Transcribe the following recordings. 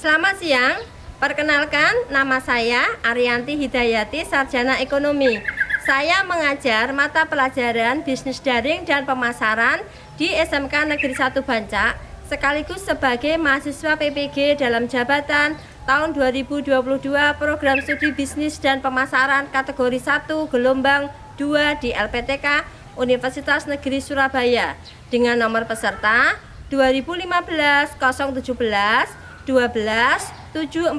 Selamat siang, perkenalkan nama saya Ariyanti Hidayati, Sarjana Ekonomi. Saya mengajar mata pelajaran Bisnis Daring dan Pemasaran di SMK Negeri 1 Bancak, sekaligus sebagai mahasiswa PPG dalam jabatan tahun 2022 Program Studi Bisnis dan Pemasaran kategori 1 gelombang 2 di LPTK Universitas Negeri Surabaya dengan nomor peserta 2015 017 12749.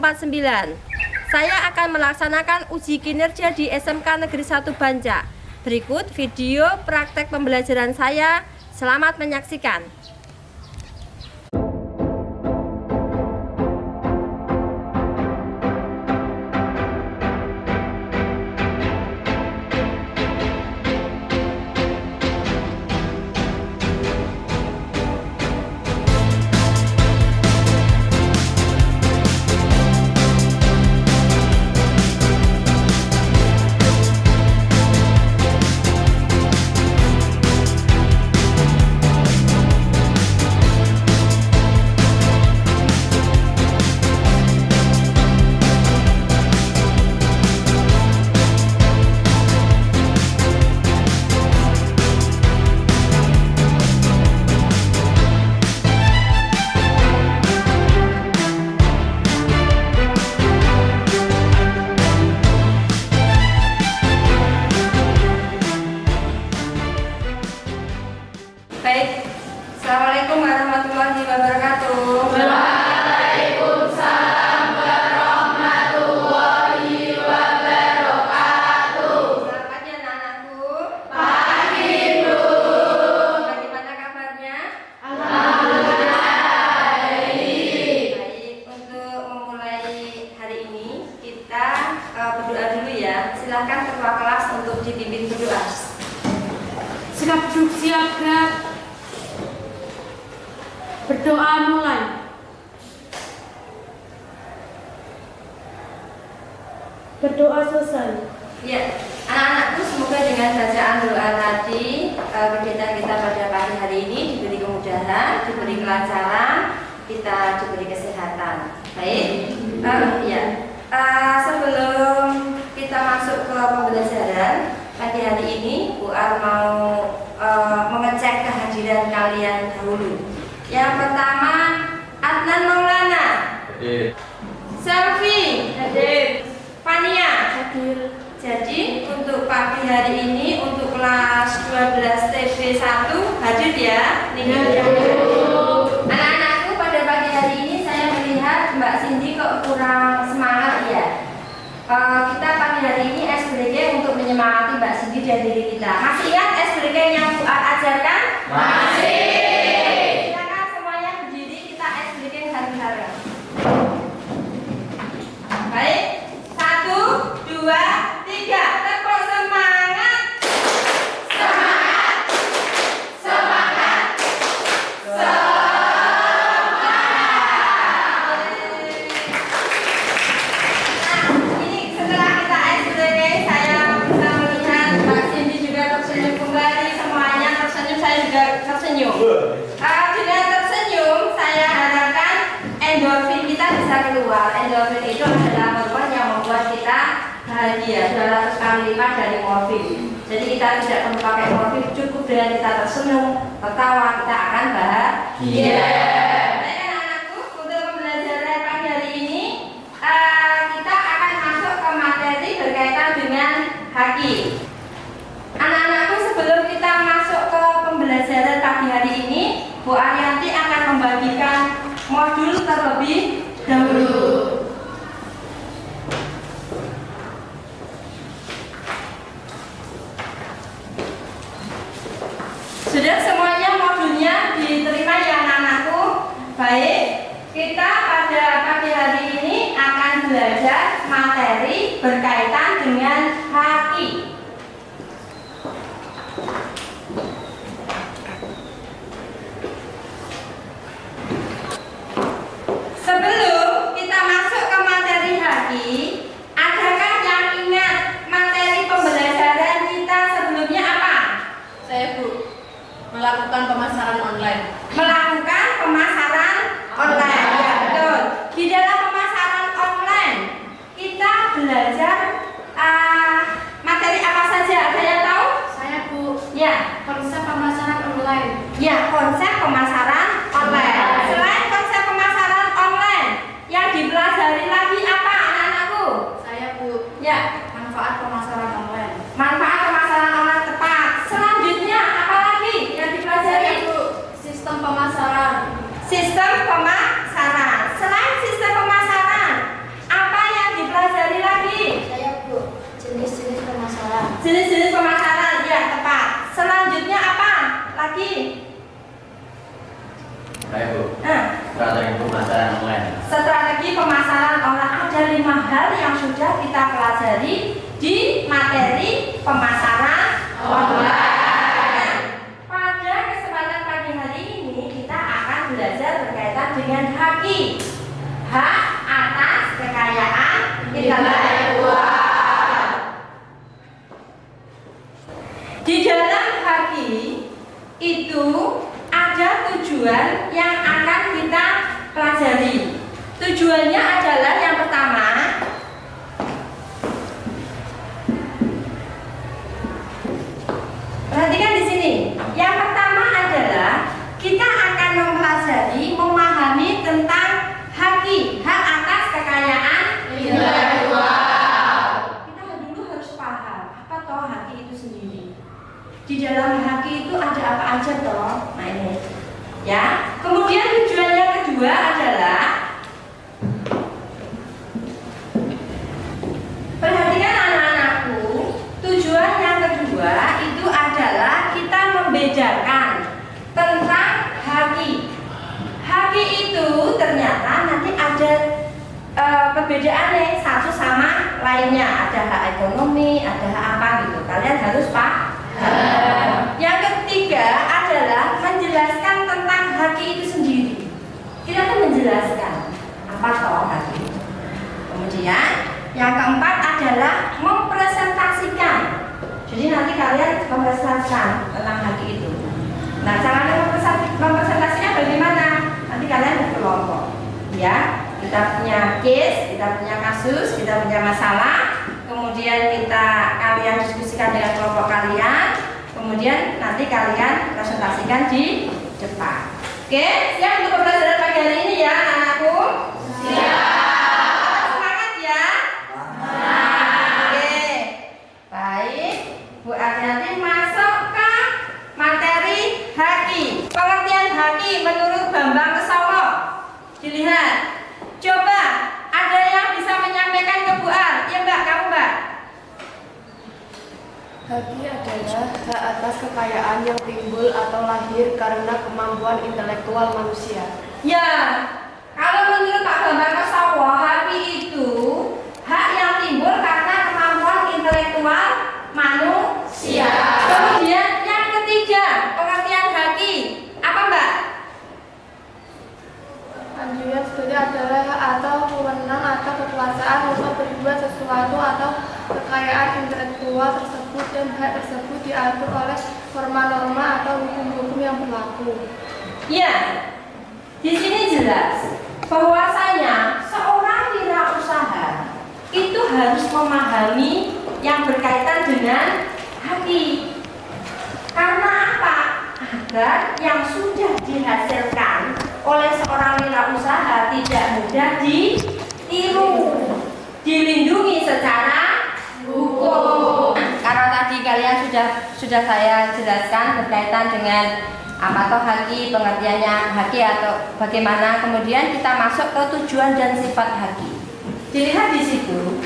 Saya akan melaksanakan uji kinerja di SMK Negeri 1 Bancak. Berikut video praktek pembelajaran saya. Selamat menyaksikan. Baik, Assalamualaikum warahmatullahi wabarakatuh. Waalaikumsalam warahmatullahi wabarakatuh. Selamat pagi anak-anakku. Pagi Bu. Bagaimana kabarnya? Alhamdulillah baik. Baik, untuk memulai hari ini kita berdoa dulu ya. Silakan ketua kelas untuk dipimpin berdoa. Siap duduk, siap gerak. Berdoa mulai. Berdoa selesai. Ya, anak-anakku, semoga dengan bacaan doa tadi kegiatan kita pada pagi hari ini diberi kemudahan, diberi kelancaran, kita diberi kesehatan. Baik, sebelum kita masuk ke pembelajaran pagi hari ini, Bu Ar mau mengecek kehadiran kalian dahulu. Yang pertama, Adnan Maulana. Hadir. Selfie. Hadir. Fania. Hadir. Jadi untuk pagi hari ini untuk kelas 12 TB 1 hadir ya. Anak-anakku, pada pagi hari ini saya melihat Mbak Cindy kok kurang semangat ya. Kita pagi hari ini SBG untuk menyemangati Mbak Cindy dan diri kita. Masih ingat SBG yang Bu Ar ajarkan? Masih. Silakan semuanya berdiri, kita SBG bareng-bareng. Baik, 1, 2, 3, tepuk semangat. Semangat. Semangat. Nah, ini setelah kita SBG, saya bisa melihat Mbak Cindy juga tersenyum kembali, semuanya tersenyum, saya juga tersenyum. Dengan tersenyum, saya harapkan endorfin kita bisa keluar. Endorfin itu adalah hormon yang membuat kita bahagia 200 kali lipat dari morfin. Jadi kita tidak perlu pakai morfin, cukup dengan kita tersenyum, tertawa, kita akan bahagia. Baik anak-anakku, untuk pembelajaran pagi hari ini kita akan masuk ke materi berkaitan dengan haki. Anak-anakku, sebelum kita masuk ke pembelajaran pagi hari ini, Bu Ariyanti akan membagikan modul terlebih dahulu. Sudah semuanya modulnya diterima ya anak-anakku? Baik, kita pada pagi hari ini akan belajar materi berkaitan dengan haki. Sebelum kita masuk ke materi haki, adakah yang ingat materi pembelajaran kita sebelumnya apa? Saya Bu, melakukan pemasaran online. Melakukan pemasaran online. Ya, betul. Di dalam hal yang sudah kita pelajari di materi pemasaran online. Pada kesempatan pagi hari ini kita akan belajar berkaitan dengan haki, hak atas kekayaan intelektual. Di dalam haki itu ada tujuan yang akan kita pelajari. Tujuannya adalah yang pertama, perhatikan di sini. Yang pertama adalah kita akan mempelajari, memahami tentang haki, hak atas kekayaan intelektual. Kita dulu harus paham apa toh haki itu sendiri. Di dalam haki itu ada apa aja toh? Nah ini, ya. Kemudian tujuan yang kedua adalah, perhatikan anak-anakku, tujuan yang kedua itu adalah kita membedakan tentang haki. Haki itu ternyata nanti ada perbedaannya satu sama lainnya. Ada hak ekonomi, ada hak apa gitu. Kalian harus paham. Yang ketiga adalah menjelaskan tentang haki itu sendiri. Kita akan menjelaskan apa toh haki itu. Kemudian yang keempat adalah mempresentasikan. Jadi nanti kalian mempresentasikan tentang haki itu. Nah, caranya mempresentasinya bagaimana? Nanti kalian berkelompok, ya. Kita punya case, kita punya kasus, kita punya masalah. Kemudian kalian diskusikan dengan kelompok kalian. Kemudian nanti kalian presentasikan di depan. Oke, siap untuk pembelajaran pagi hari ini ya, anak-anakku? Siap. Semangat ya. Oke, baik. Bu Adianti masuk ke materi haki. Pengertian haki menurut Bambang Kesawa. Dilihat. Coba ada yang bisa menyampaikan ke Bu Ar? Ya Mbak, kamu Mbak. Haki adalah hak atas kekayaan yang timbul atau lahir karena kemampuan intelektual manusia. Ya, kalau menurut Pak Bambang Kesawa, haki itu hak yang timbul karena kemampuan intelektual manusia. Kemudian yang ketiga, pengertian haki apa Mbak? Anjuran studi adalah hak atau wewenang atau kekuasaan untuk berbuat sesuatu atau kekayaan intelektual tersebut, dan hak tersebut diatur oleh norma-norma atau hukum-hukum yang berlaku. Ya, di sini jelas bahwasanya seorang wirausaha itu harus memahami yang berkaitan dengan haki. Karena apa? Agar yang sudah dihasilkan oleh seorang wirausaha tidak mudah ditiru, dilindungi secara hukum. Karena tadi kalian sudah saya jelaskan berkaitan dengan apa toh haki, pengertiannya haki atau bagaimana. Kemudian kita masuk ke tujuan dan sifat haki. Dilihat di situ,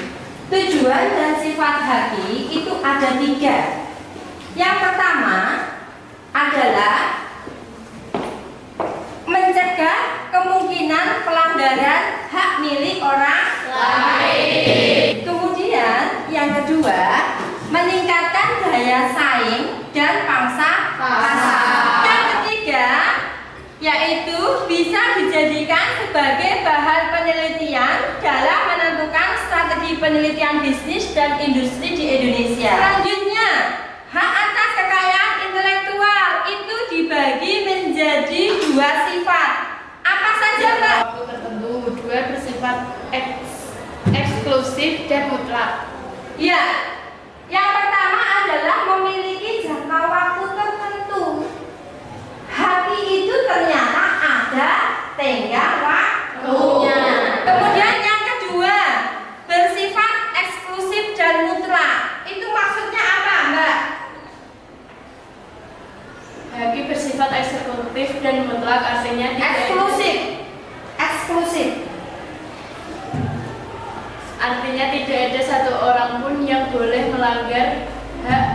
tujuan dan sifat haki itu ada 3. Yang pertama adalah mencegah kemungkinan pelanggaran hak milik orang lain. Kemudian yang kedua, meningkatkan daya saing dan pangsa pasar. Yang ketiga, yaitu bisa dijadikan sebagai bahan penelitian dalam menentukan strategi penelitian bisnis dan industri di Indonesia. Selanjutnya, hak atas kekayaan intelektual itu dibagi menjadi 2 sifat. Apa saja, Mbak? Waktu tertentu, 2 bersifat eksklusif dan mutlak. Ya, yang pertama adalah memiliki jangka waktu tertentu. Haki itu ternyata ada tenggang waktunya. Kemudian yang kedua, bersifat eksklusif dan mutlak. Itu maksudnya apa, Mbak? Haki bersifat eksekutif dan mutlak, artinya eksklusif. Artinya tidak ada satu orang pun yang boleh melanggar hak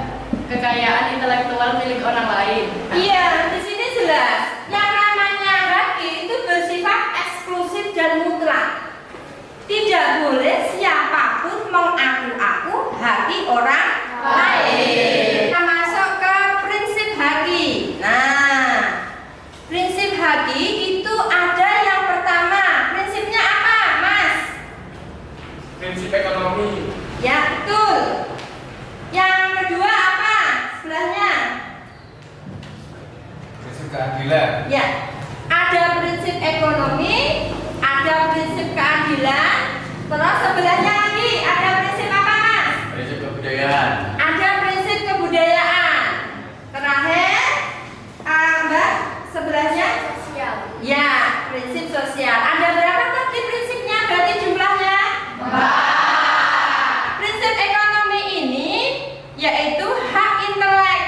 kekayaan intelektual milik orang lain. Iya, di sini jelas. Yang namanya haki itu bersifat eksklusif dan mutlak. Tidak boleh siapa mengaku-aku haki orang lain. Kita masuk ke prinsip haki. Nah, prinsip haki itu ada yang pertama. Prinsipnya apa, Mas? Prinsip ekonomi. Ya, betul. Yang kedua apa? Sebelahnya. Prinsip keadilan. Ya, ada prinsip ekonomi, ada prinsip keadilan. Terus sebelahnya lagi ada prinsip apa, Mas? Prinsip kebudayaan. Ada prinsip kebudayaan. Terakhir, Mbak, sebelahnya? Sosial. Ya, prinsip sosial. Ada berapa tadi prinsipnya? Berarti jumlahnya? 4. Prinsip ekonomi ini yaitu hak intelek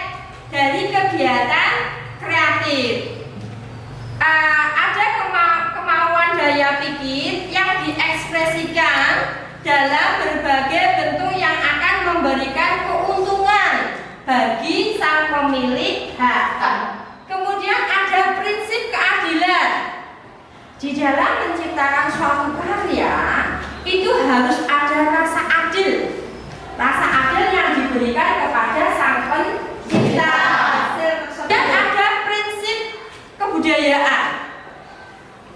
dari kegiatan kreatif. Ada kemauan daya pikir yang diekspresikan dalam berbagai bentuk yang akan memberikan keuntungan bagi sang pemilik hak. Kemudian ada prinsip keadilan. Di dalam menciptakan suatu karya itu harus ada rasa adil. Rasa adil yang diberikan kepada sang pencipta hasil tersebut. Dan ada prinsip kebudayaan.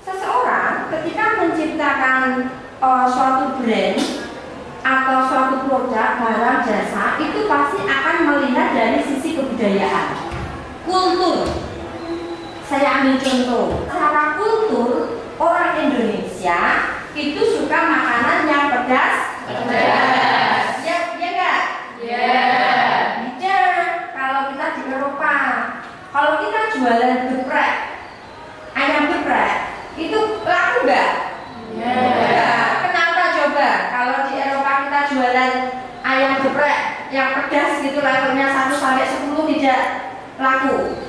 Seseorang ketika menciptakan suatu brand atau suatu produk, barang, jasa, itu pasti akan melihat dari sisi kebudayaan, kultur. Saya ambil contoh, secara kultur orang Indonesia itu suka makanan yang pedas. Ya, ya enggak? Beda kalau kita di Eropa. Kalau kita jualan geprek, ayam geprek, itu laku enggak? Ya. Kenapa coba? Kalau di Eropa kita jualan ayam geprek yang pedas gitu, levelnya 1 sampai 10 tidak laku.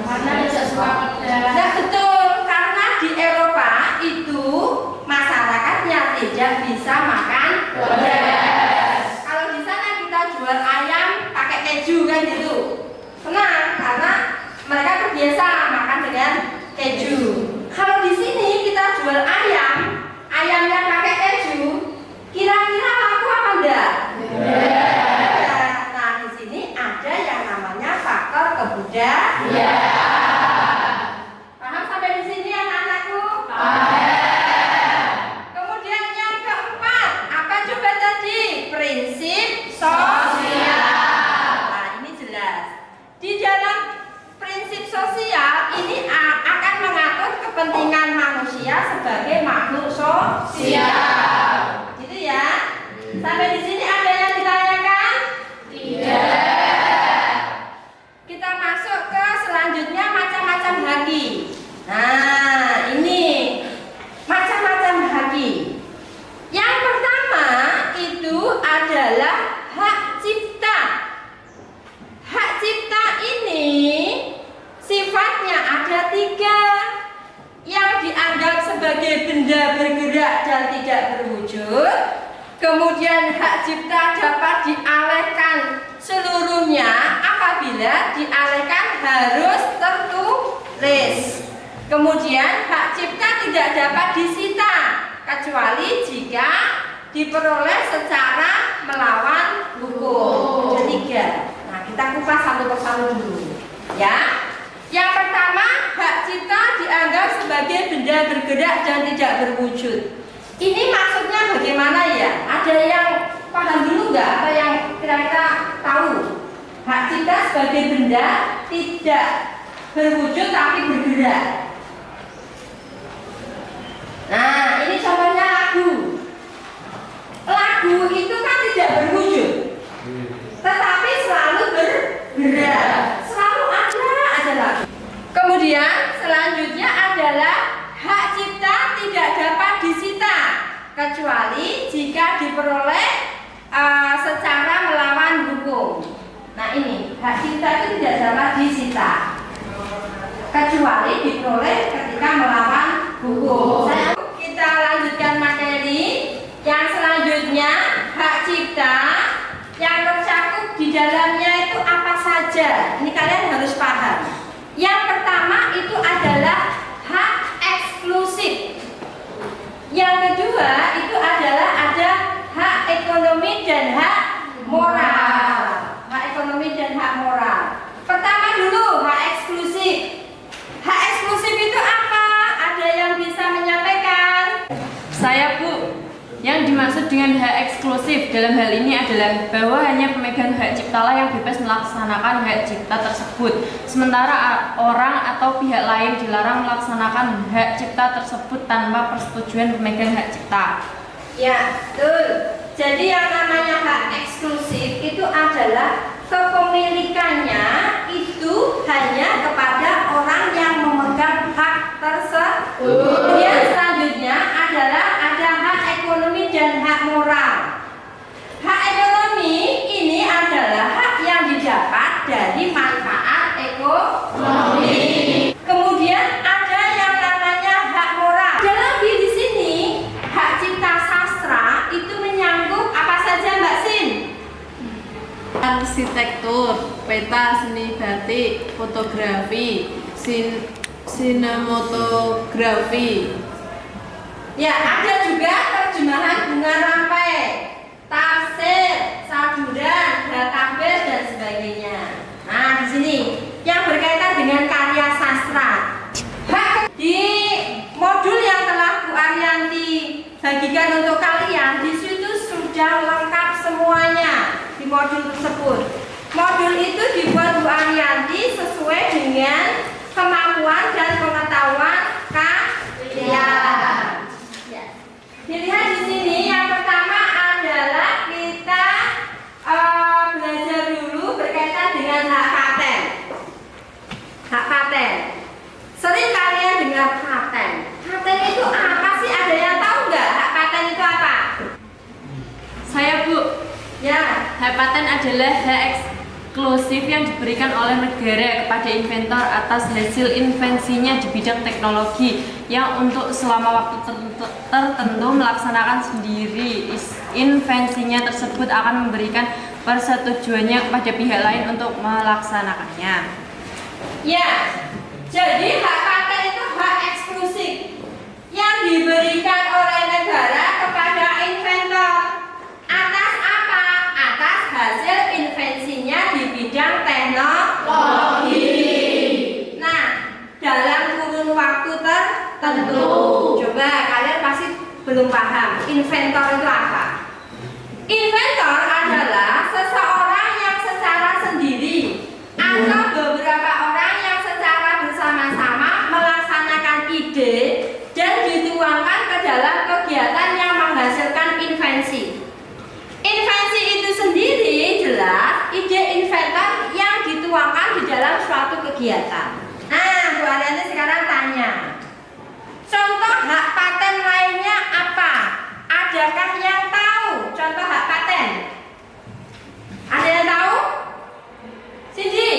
Karena tidak suka pedas. Ya betul, karena di Eropa itu masyarakatnya tidak bisa makan pedas. Kalau di sana kita jual ayam pakai keju kan gitu, tenang, karena mereka terbiasa makan dengan keju. Kalau di sini kita jual ayam yang pakai keju, kira-kira laku apa enggak? Nah, di sini ada yang namanya faktor kebudayaan. Paham sampai di sini anak-anakku? Kemudian yang keempat, apa coba tadi? Prinsip sosial. Nah, ini jelas. Di dalam prinsip sosial ini akan mengatur kepentingan manusia sebagai makhluk sosial. Gitu ya. Sampai di sini ada yang ditanyakan? Tidak. Kita masuk ke selanjutnya, macam-macam haki. Nah, ini macam-macam haki. Yang pertama itu adalah hak cipta. Hak cipta ini sifatnya ada 3. Yang dianggap sebagai benda bergerak dan tidak berwujud. Kemudian hak cipta dapat dialihkan seluruhnya. Apabila dialihkan harus tertulis. Kemudian hak cipta tidak dapat disita kecuali jika diperoleh secara melawan hukum. Ketiga. Nah, kita kupas satu persatu dulu, ya. Yang pertama, hak cipta dianggap sebagai benda bergerak dan tidak berwujud. Ini maksudnya bagaimana ya? Ada yang paham dulu nggak? Atau yang kira-kira tahu? Hak cipta sebagai benda tidak berwujud tapi bergerak. Nah, ini contohnya lagu. Lagu itu kan tidak berwujud, tetapi selalu bergerak. Selalu ada lagu. Kemudian selanjutnya adalah hak cipta tidak dapat disita kecuali jika diperoleh secara melawan hukum. Nah, ini hak cipta itu tidak dapat disita kecuali diperoleh ketika melawan hukum. Kita lanjutkan materi yang selanjutnya, hak cipta yang tercakup di dalamnya itu apa saja. Ini kalian harus paham. Yang pertama itu adalah hak eksklusif. Yang kedua itu adalah ada dan hak moral. Hak ekonomi dan hak moral. Pertama dulu hak eksklusif. Hak eksklusif itu apa? Ada yang bisa menyampaikan? Saya, Bu. Yang dimaksud dengan hak eksklusif dalam hal ini adalah bahwa hanya pemegang hak ciptalah yang bebas melaksanakan hak cipta tersebut. Sementara orang atau pihak lain dilarang melaksanakan hak cipta tersebut tanpa persetujuan pemegang hak cipta. Ya, betul. Jadi yang namanya hak eksklusif itu adalah kepemilikannya itu hanya kepada orang yang memegang hak tersebut. Kemudian selanjutnya adalah ada hak ekonomi dan hak moral. Hak ekonomi ini adalah hak yang didapat dari manfaat ekonomi. Kemudian ada yang namanya hak moral. Ada lagi di sini hak cipta sastra itu menyangkut apa saja, Mbak Sin? Arsitektur, peta, seni batik, fotografi, sinematografi. Ya, ada juga terjemahan bunga rampai, tafsir, saduran, database dan sebagainya. Nah, di sini yang berkaitan dengan karya sastra. Hak di modul yang telah Bu Arianti bagikan untuk kalian, di situ sudah lengkap semuanya di modul tersebut. Modul itu dibuat Bu Arianti sesuai dengan kemampuan dan pengetahuan kalian. Dilihat di sini yang pertama adalah kita belajar dulu berkaitan dengan hak paten. Hak paten. Sering kalian dengar paten. Paten itu apa sih? Ada yang tahu nggak hak paten itu apa? Saya, Bu. Ya. Hak paten adalah hak eksklusif yang diberikan oleh negara kepada inventor atas hasil invensinya di bidang teknologi yang untuk selama waktu tertentu melaksanakan sendiri invensinya tersebut akan memberikan persetujuannya kepada pihak lain untuk melaksanakannya. Ya. Jadi hak paten itu hak eksklusif yang diberikan oleh negara kepada inventor. Atas apa? Atas hasil invensinya di bidang teknologi. Nah, dalam kurun waktu tertentu. Coba kalian pasti belum paham. Inventor itu apa? Inventor adalah seseorang yang secara sendiri atau beberapa orang yang secara bersama-sama melaksanakan ide dan dituangkan ke dalam kegiatan yang menghasilkan invensi. Invensi itu sendiri jelas ide inventor yang dituangkan di dalam suatu kegiatan. Nah, Bu Arianti sekarang tanya, contoh hak paten lainnya apa? Adakah yang tahu contoh hak paten? Ada yang tahu? Cindy?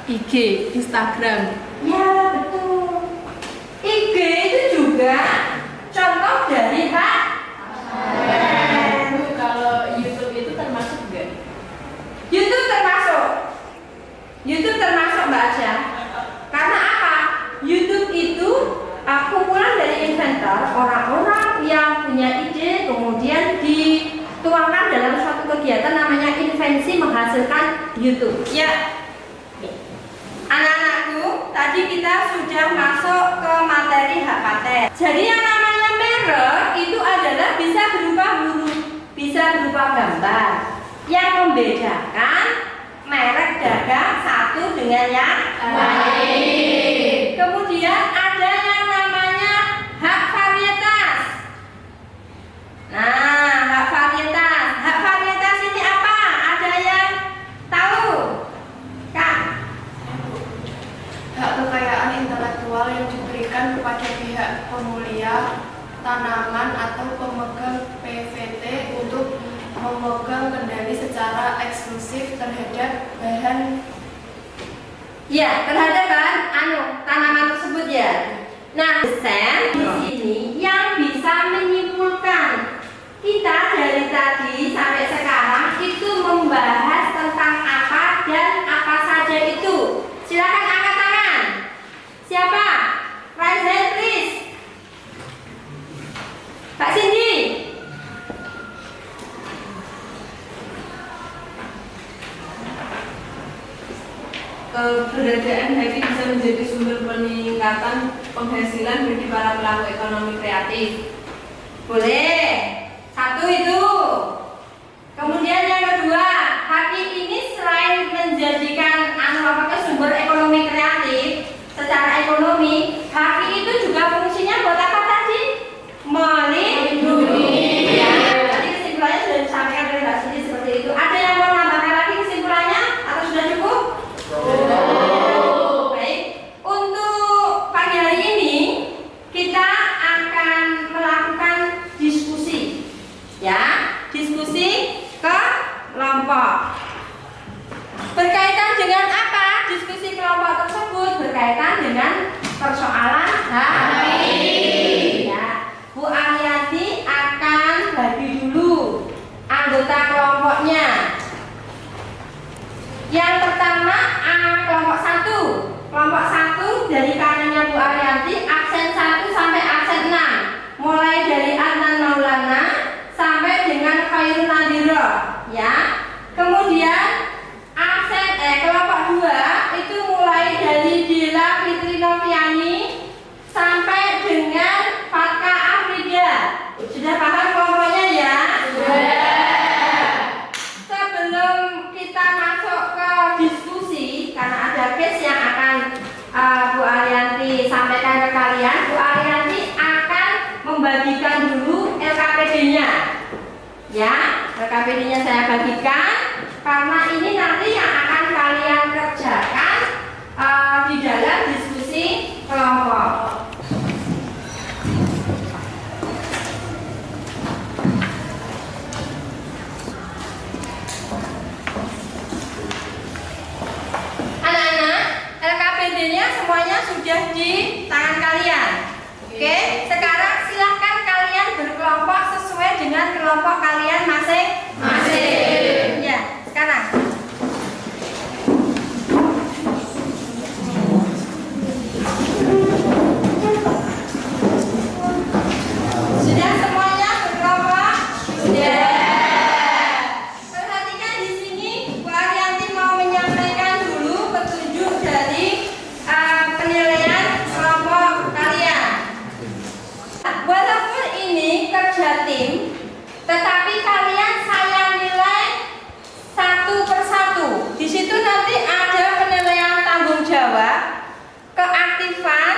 IG, Instagram. Ya, betul. IG itu juga contoh dari hak paten. Kalau YouTube itu termasuk nggak? YouTube termasuk. YouTube termasuk, Mbak Asya. Karena apa? YouTube itu kumpulan dari inventor, orang-orang yang punya ide kemudian dituangkan dalam suatu kegiatan namanya invensi menghasilkan YouTube. Ya. Anak-anakku, tadi kita sudah masuk ke materi hak paten. Jadi yang namanya merek itu adalah bisa berupa huruf, bisa berupa gambar yang membedakan merek dagang satu dengan yang lain. Kemudian ada yang namanya hak varietas. Nah, hak varietas. Hak varietas ini apa? Ada yang tahu? Kak? Hak kekayaan intelektual yang diberikan kepada pihak pemulia tanaman atau pemegang PVT untuk memegang kendali secara eksklusif terhadap bahan Ya, terhadap tanaman tersebut ya. Nah, dosen di sini yang bisa menyimpulkan kita dari tadi sampai sekarang itu membahas tentang apa dan apa saja itu. Silakan angkat tangan. Siapa? Raise hand please. Pak Cindy. penghasilan bagi para pelaku ekonomi kreatif. Boleh. Satu itu. Kemudian yang kedua, haki ini selain menjadikan sumber ekonomi kreatif secara ekonomi, haki itu juga fungsinya buat apa tadi? Melindungi. Ya, tadi kesimpulannya sudah disampaikan dari Mbak Siti seperti itu. Ada yang mau menambahkan lagi kesimpulannya atau sudah cukup? Baik. Untuk pagi hari ini kita akan melakukan diskusi. Ya, diskusi ke kelompok. Berkaitan dengan apa? Diskusi kelompok tersebut berkaitan dengan persoalan haki. Ya, Bu Ariyanti akan bagi dulu anggota kelompoknya. Yang pertama kelompok 1. Kelompok 1 dari kanannya Bu Ariyanti absen 1 sampai absen 6. Mulai dari Adnan Maulana sampai dengan Khairul Nadira, ya. Kemudian kelompok 2 itu mulai dari Dila Fitri Noviani sampai dengan Fatka Afrida. Sudah paham kelompoknya ya? Sudah. Sebelum kita masuk ke diskusi, karena ada case yang akan Bu Ariyanti sampaikan ke kalian, Bu Ariyanti akan membagikan dulu LKPD-nya. Ya, LKPD-nya saya bagikan karena ini nanti yang akan kalian kerjakan di dalam diskusi kelompok. Anak-anak, LKPD-nya semuanya sudah di tangan kalian. Oke, sekarang silahkan kalian berkelompok sesuai dengan kelompok kalian masing-masing. Ya, sekarang. Sudah semuanya berkelompok? Sudah. Perhatikan di sini, Bu Ariyanti mau menyampaikan dulu petunjuk dari penilaian kelompok kalian. Walaupun ini kerja tim, tetapi kalian saya nilai satu persatu. Di situ nanti ada penilaian tanggung jawab, keaktifan,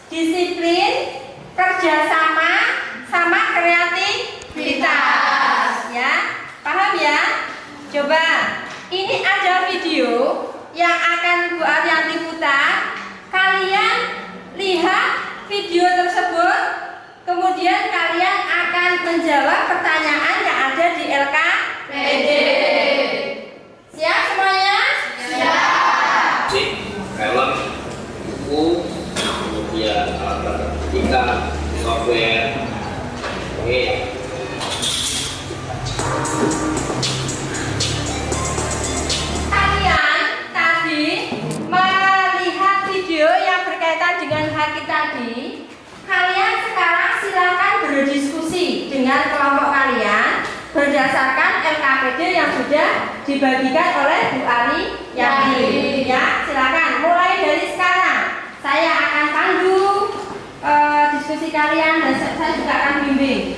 disiplin, kerjasama, sama kreativitas. Ya, paham ya? Coba, ini ada video yang akan Bu Ariyanti putar. Kalian lihat video tersebut, kemudian kalian akan menjawab pertanyaan yang ada di LKPD. Siap semuanya? Siap. Film, buku, kemudian alat ketika software. Oke. Kalian tadi melihat video yang berkaitan dengan haki tadi. Kalian sekarang silakan berdiskusi dengan kelompok kalian berdasarkan LKPD yang sudah dibagikan oleh Bu Ariyanti. Ya, silakan mulai dari sekarang. Saya akan pandu diskusi kalian dan saya juga akan bimbing.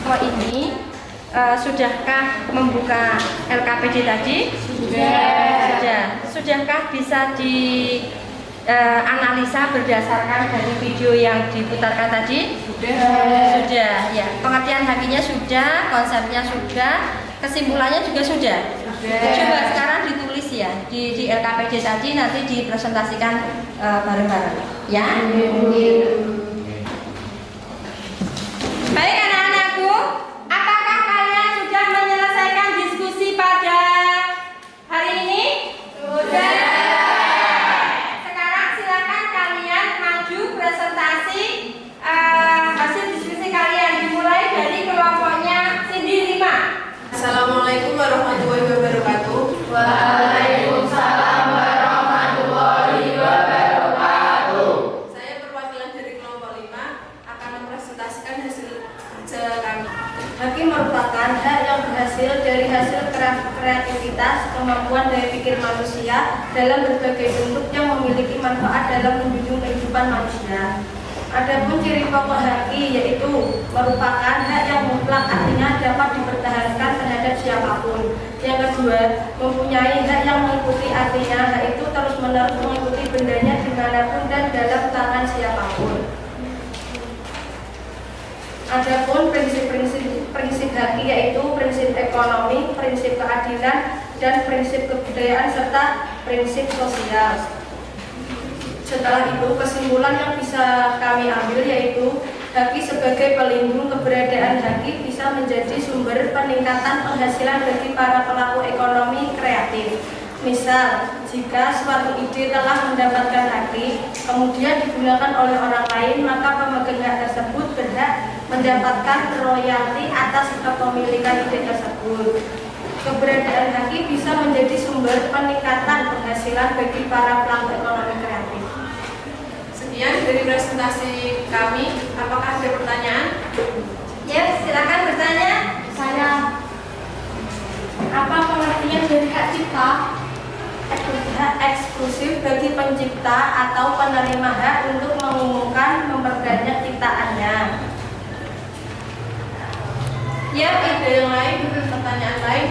Oh ini sudahkah membuka LKPD tadi? Sudah. Sudahkah bisa di analisa berdasarkan dari video yang diputarkan tadi? Sudah. Ya, pengertian hakinya sudah, konsepnya sudah, kesimpulannya juga sudah. Coba sekarang ditulis ya di LKPD tadi, nanti dipresentasikan bareng-bareng. Ya. Baik anak-anakku, apakah kalian sudah menyelesaikan diskusi pada hari ini? Sudah. Sekarang silakan kalian maju presentasi hasil diskusi kalian, dimulai dari kelompoknya Cindy 5. Assalamualaikum warahmatullahi wabarakatuh. Waalaikumsalam warahmatullahi wabarakatuh. Saya perwakilan dari kelompok 5 akan mempresentasikan hasil kerja kami. Haki merupakan hak yang berhasil dari hasil kreativitas, kemampuan daya pikir manusia dalam berbagai bentuk yang memiliki memiliki manfaat dalam menjunjung kehidupan manusia. Adapun ciri pokok haki yaitu merupakan hak yang mutlak, artinya dapat dipertahankan terhadap siapapun. Yang kedua, mempunyai hak yang mengikuti, artinya hak itu terus-menerus mengikuti bendanya dimanapun dan dalam tangan siapapun. Adapun prinsip haki yaitu prinsip ekonomi, prinsip keadilan, dan prinsip kebudayaan serta prinsip sosial. Setelah itu, kesimpulan yang bisa kami ambil yaitu haki sebagai pelindung keberadaan haki bisa menjadi sumber peningkatan penghasilan bagi para pelaku ekonomi kreatif. Misal, jika suatu ide telah mendapatkan haki, kemudian digunakan oleh orang lain, maka pemegang hak tersebut berhak mendapatkan royalti atas kepemilikan ide tersebut. Keberadaan haki bisa menjadi sumber peningkatan penghasilan bagi para pelaku ekonomi kreatif. Sekian dari presentasi kami. Apakah ada pertanyaan? Ya, silakan bertanya. Saya, apa pengertian dari hak cipta? Hak eksklusif bagi pencipta atau penerima hak untuk mengumumkan, memperbanyak ciptaannya. Ya, ada yang lain? Pertanyaan lain?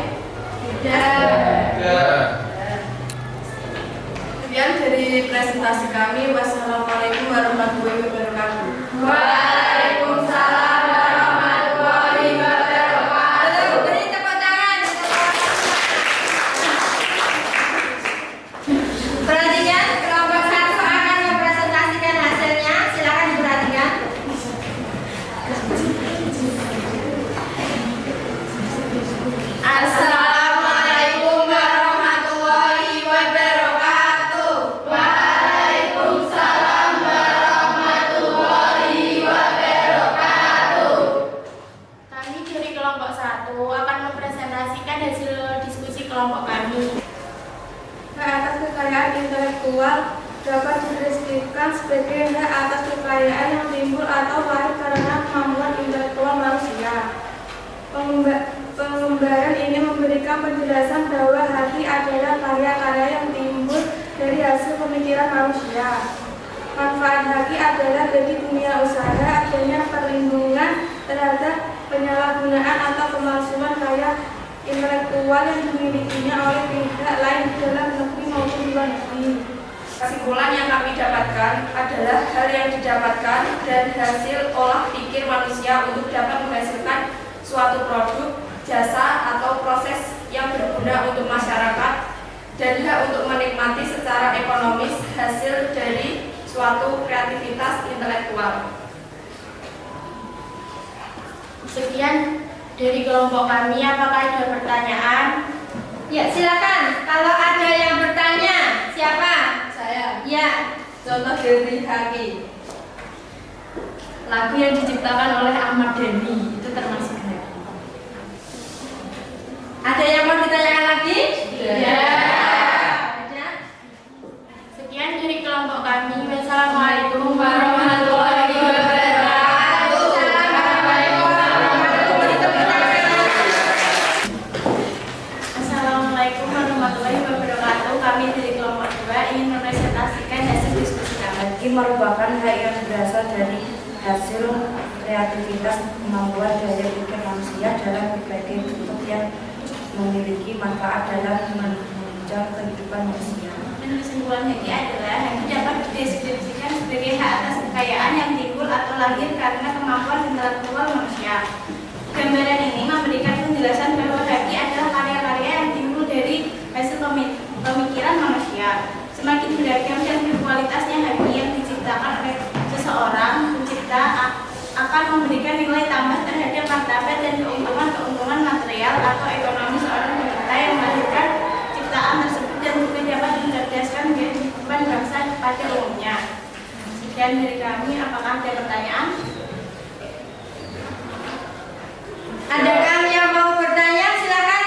Sekian dari presentasi kami. Wassalamualaikum warahmatullahi wabarakatuh. Waalaikumsalam warahmatullahi wabarakatuh. Beri tepuk tangan. Perhatikan, kelompok 1 akan mempresentasikan hasilnya. Silakan diperhatikan. Assalamualaikum warahmatullahi wabarakatuh. Waalaikumsalam warahmatullahi wabarakatuh. Kami dari kelompok 1 akan mempresentasikan hasil diskusi kelompok kami. Hak atas kekayaan intelektual dapat dideskripsikan sebagai hak atas kekayaan yang timbul atau lahir karena kemampuan intelektual manusia. Pengembaraan ini memberikan penjelasan bahwa haki adalah karya-karya yang timbul dari hasil pemikiran manusia. Manfaat haki adalah bagi dunia usaha, adanya perlindungan terhadap penyalahgunaan atau pemalsuan karya intelektual yang dimilikinya oleh pihak lain di dalam negeri maupun luar negeri. Kesimpulan yang kami dapatkan adalah hal yang didapatkan dan hasil olah pikir manusia untuk dapat menghasilkan suatu produk, jasa, atau proses yang berguna untuk masyarakat dan hak untuk menikmati secara ekonomis hasil dari suatu kreativitas intelektual. Sekian dari kelompok kami. Apakah ada pertanyaan? Ya, silakan. Kalau ada yang bertanya, siapa? Saya. Ya. Contoh dari haki. Lagu yang diciptakan oleh Ahmad Dhani itu termasuk haki. Ada yang mau ditanyakan lagi? Ya. Ada. Sekian dari kelompok kami. Wassalamualaikum warahmatullahi wabarakatuh. Assalamualaikum warahmatullahi wabarakatuh. Kami dari kelompok 2 ingin mempresentasikan hasil diskusi kami. Haki merupakan hak yang berasal dari hasil kreativitas kemampuan daya pikir manusia dalam berbagai bentuk yang memiliki manfaat dalam menunjang kehidupan manusia. Dan kesimpulan haki adalah haki dapat dideskripsikan sebagai hak atas kekayaan yang timbul atau lahir karena kemampuan intelektual manusia. Gambaran ini memberikan penjelasan bahwa haki adalah karya-karya yang timbul dari hasil pemikiran manusia. Semakin beragam dan berkualitasnya haki yang diciptakan oleh seseorang pencipta akan memberikan nilai tambah terhadap martabat dan keuntungan material atau ekonomi seorang pencipta yang melahirkan ciptaan tersebut dan juga dapat mencerdaskan kehidupan bangsa pada umumnya. Sekian dari kami. Apakah ada pertanyaan? Adakah yang mau bertanya? Silakan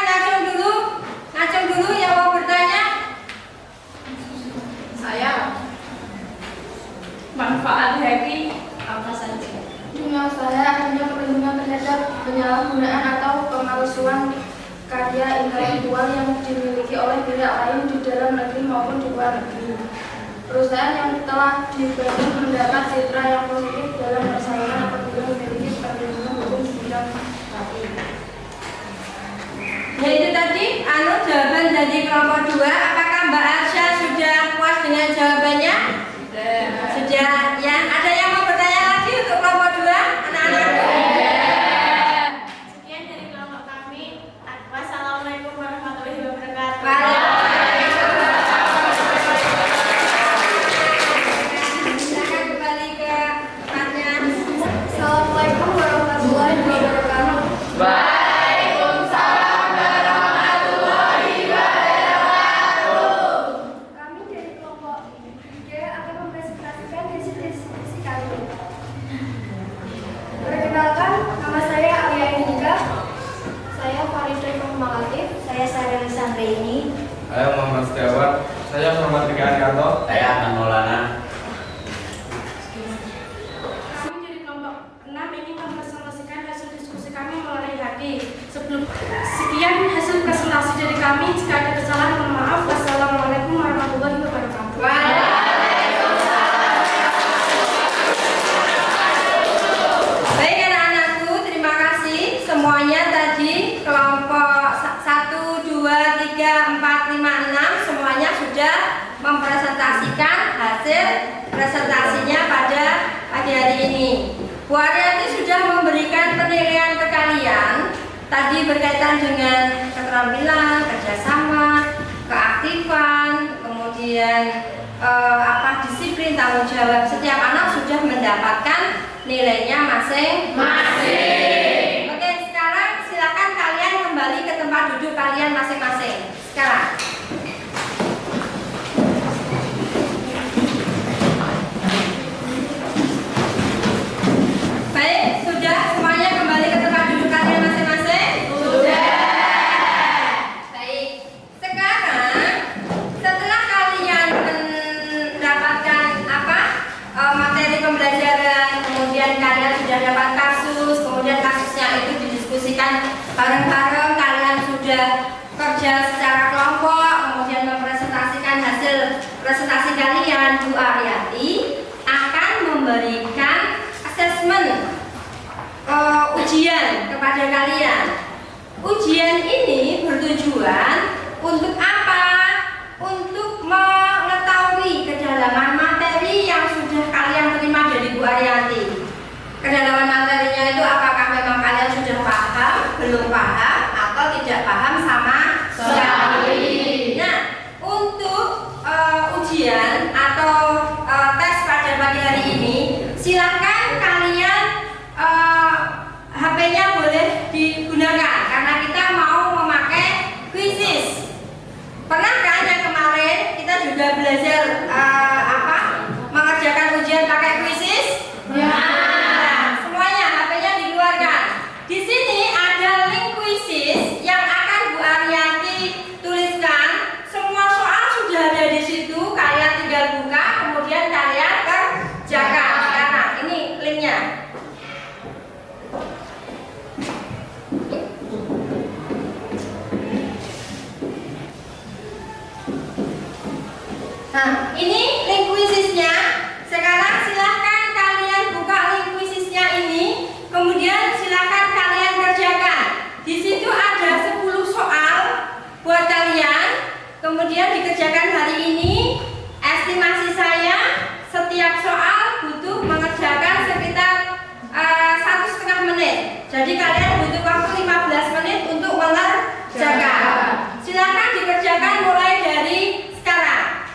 ngacung dulu yang mau bertanya. Saya. Manfaat haki apa saja? Menurut saya adanya perlindungan terhadap penyalahgunaan atau pemalsuan karya intelektual yang dimiliki oleh pihak lain di dalam negeri maupun di luar negeri. Perusahaan yang telah dibangun mendapat citra yang positif dalam persaingan apabila memiliki perlindungan hukum di bidang tapi. Ya itu tadi jawaban dari kelompok 2. Apakah Mbak Arsya sudah puas dengan jawabannya? Sudah ya. Ada yang mau bertanya lagi untuk kelompok 2? Anak-anak? Sekian dari kelompok kami. Wassalamualaikum warahmatullahi wabarakatuh. Silakan kembali ke tempatnya. Assalamualaikum warahmatullahi wabarakatuh. Kami dari kelompok 3 akan mempresentasikan hasil diskusi kami. Perkenalkan, nama saya Alia Indika. Saya Farida Kumalatif. Saya Sarah Samreini. Saya Muhammad Setiawan. Saya Muhammad Rika Arianto. Saya Ahmad Maulana. Kami dari kelompok 6 ingin mempresentasikan hasil diskusi kami mengenai hati. Sekian hasil presentasi dari kami. Jika ada kesalahan, mohon maaf. Wassalamualaikum warahmatullahi wabarakatuh. Baik anak-anakku, terima kasih semuanya tadi kelompok 1, 2, 3, 4, 5, 6 semuanya sudah mempresentasikan hasil presentasinya pada pagi hari ini. Bu Arianti sudah memberikan penilaian ke kalian tadi berkaitan dengan keterampilan, kerjasama, keaktifan, kemudian disiplin, tanggung jawab. Setiap anak sudah mendapatkan nilainya masing-masing. Oke, sekarang silakan kalian kembali ke tempat duduk kalian masing-masing. Sekarang. Baik, sudah semuanya kembali ke tempat duduk kalian masing-masing? Sudah. Baik. Sekarang setelah kalian mendapatkan materi pembelajaran, kemudian kalian sudah dapat kasus, kemudian kasusnya itu didiskusikan bareng-bareng, kalian sudah kerja secara kelompok, kemudian mempresentasikan hasil presentasi kalian, Bu Arianti akan memberikan asesmen ujian kepada kalian. Ujian ini bertujuan untuk apa? Untuk mengetahui kedalaman materi yang sudah kalian terima dari Bu Arianti. Kedalaman materinya itu apakah memang kalian sudah paham, belum paham, atau tidak paham sama sekali. Nah, untuk ujian atau tes pada pagi hari ini, silahkan kalian HP-nya boleh digunakan karena kita mau memakai quizzes. Pernah kan yang kemarin kita juga belajar mengerjakan ujian pakai quizzes? Ya. Semuanya HP-nya dikeluarkan. Di sini ada link quizzes yang akan Bu Arianti tuliskan. Semua soal sudah ada di situ. Kalian tinggal buka, kemudian kalian kerjakan. Nah, ini linknya. Nah, ini link quizesnya. Sekarang silahkan kalian buka link quizesnya ini, kemudian silahkan kalian kerjakan. Di situ ada 10 soal buat kalian, kemudian dikerjakan hari ini. Estimasi saya setiap soal butuh mengerjakan sekitar 1,5 menit. Jadi kalian butuh waktu 15 menit untuk mengerjakan. Silahkan dikerjakan mulai dari sekarang.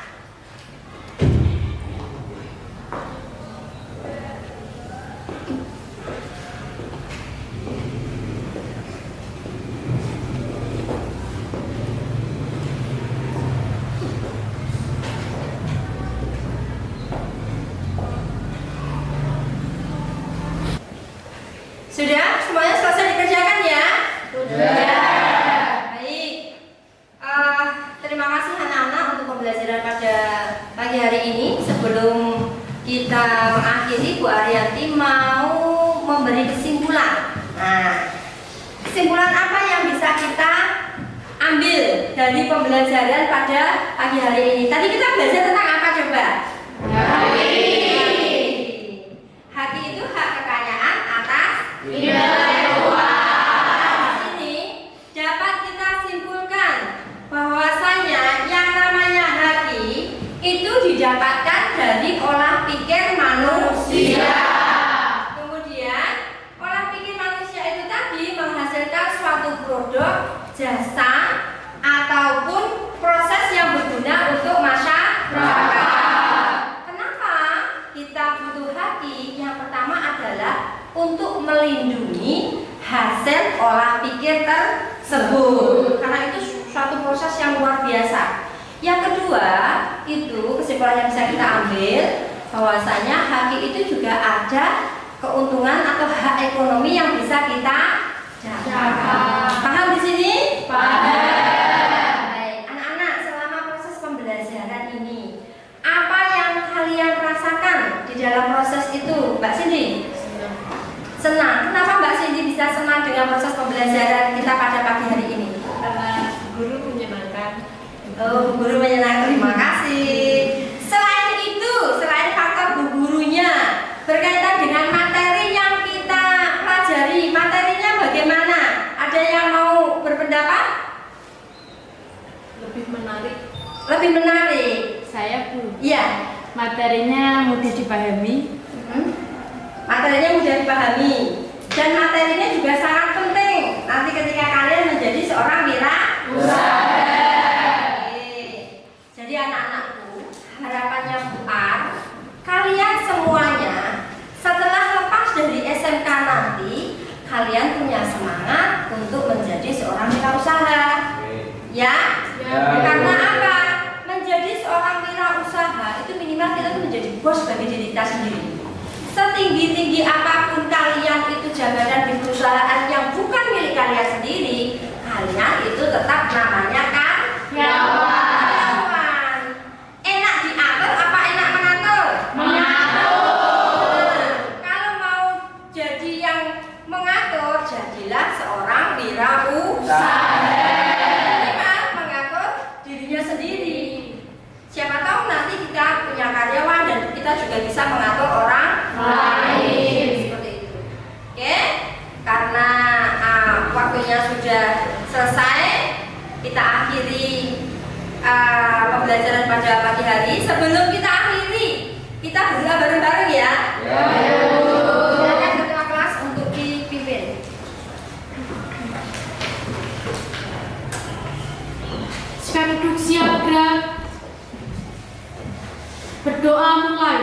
Sudah? Semuanya selesai dikerjakan ya? Sudah. Baik. Terima kasih anak-anak untuk pembelajaran pada pagi hari ini. Sebelum kita mengakhiri, Bu Arianti mau memberi kesimpulan. Nah, kesimpulan apa yang bisa kita ambil dari pembelajaran pada pagi hari ini? Tadi kita belajar tentang apa coba? Haki. Haki itu hak kekayaan atas intelektual. Di sini dapat kita simpulkan bahwasanya yang namanya haki itu didapatkan dari olah pikir manusia. Kemudian olah pikir manusia itu tadi menghasilkan suatu produk, jasa, ataupun proses yang berguna untuk masyarakat. Kenapa kita butuh haki? Yang pertama adalah untuk melindungi hasil olah pikir tersebut, karena itu suatu proses yang luar biasa. Yang kedua, itu kesimpulan yang bisa kita ambil bahwasanya haki itu juga ada keuntungan atau hak ekonomi yang bisa kita dapat. Paham di sini? Paham. Baik, anak-anak, selama proses pembelajaran ini, apa yang kalian rasakan di dalam proses itu, Mbak Cindy? Senang. Kenapa Mbak Cindy bisa senang dengan proses pembelajaran kita pada pagi hari ini? Karena guru menyenangkan. Oh, Bu Guru menyenangkan, terima kasih. Selain itu, selain faktor Bu Gurunya berkaitan dengan materi yang kita pelajari, materinya bagaimana? Ada yang mau berpendapat? Lebih menarik. Lebih menarik. Saya Bu. Iya. Materinya mudah dipahami. Materinya mudah dipahami dan materinya juga sangat penting nanti ketika kalian menjadi seorang wirausaha. Jadi anak-anakku, harapannya Bu Ar, kalian semuanya setelah lepas dari SMK nanti, kalian punya semangat untuk menjadi seorang wirausaha. Ya? Karena apa? Menjadi seorang wirausaha itu minimal kita tuh menjadi bos bagi diri kita sendiri. Setinggi-tinggi apapun kalian itu jabatan di perusahaan yang bukan milik kalian sendiri, kalian itu tetap namanya karyawan. Enak diatur apa enak mengatur? Mengatur. Kalau mau jadi yang mengatur, jadilah seorang wirausaha. Mengatur dirinya sendiri. Siapa tahu nanti kita punya karyawan dan kita juga bisa mengatur orang lain seperti itu. Oke, karena waktunya sudah selesai, kita akhiri pembelajaran pada pagi hari. Sebelum kita akhiri, kita berdoa bareng-bareng ya. Silakan ketua kelas untuk dipimpin. Sekarang duduk siap gerak. Berdoa mulai.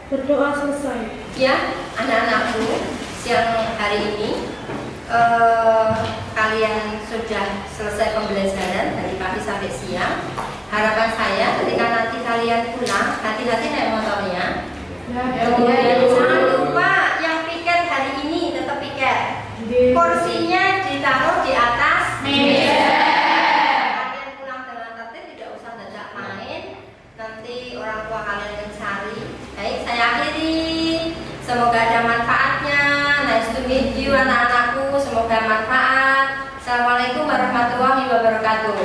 Berdoa selesai. Ya, anak-anakku, siang hari ini kalian sudah selesai pembelajaran dari pagi sampai siang. Harapan saya ketika nanti kalian pulang, hati-hati naik motornya. Kemudian jangan lupa yang piket hari ini tetap piket. Kursinya ditaruh di atas meja. Kalian pulang dengan tertib, tidak usah dadak main. Nanti orang tua kalian mencari. Baik, saya akhiri. Semoga ada manfaatnya. Nice to meet you anak-anakku. Semoga manfaat. Assalamualaikum warahmatullahi wabarakatuh.